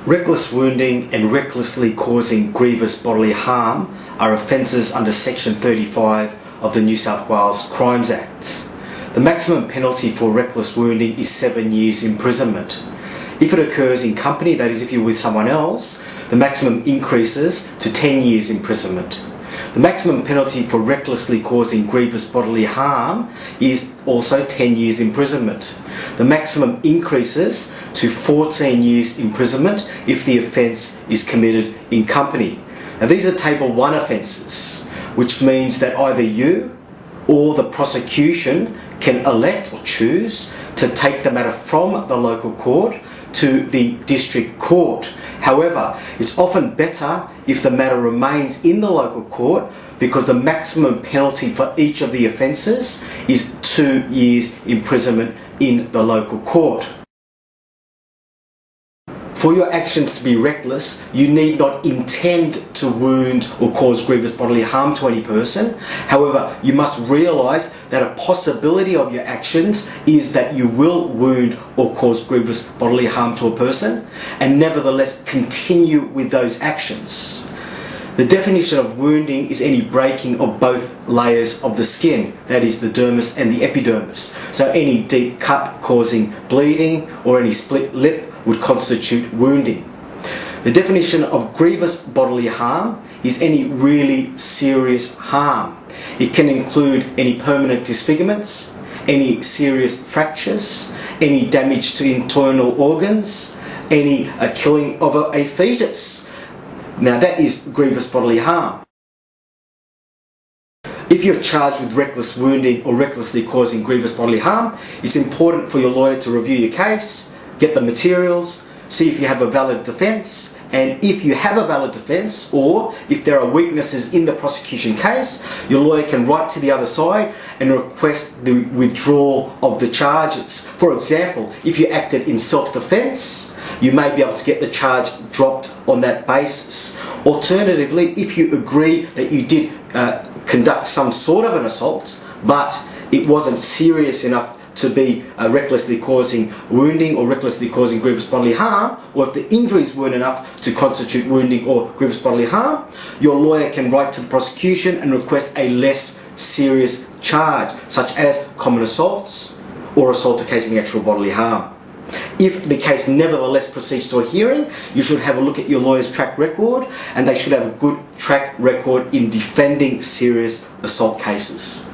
Reckless wounding and recklessly causing grievous bodily harm are offences under Section 35 of the New South Wales Crimes Act. The maximum penalty for reckless wounding is 7 years imprisonment. If it occurs in company, that is if you're with someone else, the maximum increases to 10 years imprisonment. The maximum penalty for recklessly causing grievous bodily harm is also 10 years imprisonment. The maximum increases to 14 years imprisonment if the offence is committed in company. Now these are Table 1 offences, which means that either you or the prosecution can elect or choose to take the matter from the local court to the district court. However, it's often better if the matter remains in the local court because the maximum penalty for each of the offences is 2 years imprisonment in the local court. For your actions to be reckless, you need not intend to wound or cause grievous bodily harm to any person. However, you must realise that a possibility of your actions is that you will wound or cause grievous bodily harm to a person, and nevertheless continue with those actions. The definition of wounding is any breaking of both layers of the skin, that is the dermis and the epidermis. So any deep cut causing bleeding or any split lip would constitute wounding. The definition of grievous bodily harm is any really serious harm. It can include any permanent disfigurements, any serious fractures, any damage to internal organs, any killing of a fetus. Now that is grievous bodily harm. If you're charged with reckless wounding or recklessly causing grievous bodily harm, it's important for your lawyer to review your case, get the materials, see if you have a valid defence, and if you have a valid defence or if there are weaknesses in the prosecution case, your lawyer can write to the other side and request the withdrawal of the charges. For example, if you acted in self-defence, you may be able to get the charge dropped on that basis. Alternatively, if you agree that you did conduct some sort of an assault, but it wasn't serious enough to be recklessly causing wounding or recklessly causing grievous bodily harm, or if the injuries weren't enough to constitute wounding or grievous bodily harm, your lawyer can write to the prosecution and request a less serious charge, such as common assaults or assault occasioning actual bodily harm. If the case nevertheless proceeds to a hearing, you should have a look at your lawyer's track record, and they should have a good track record in defending serious assault cases.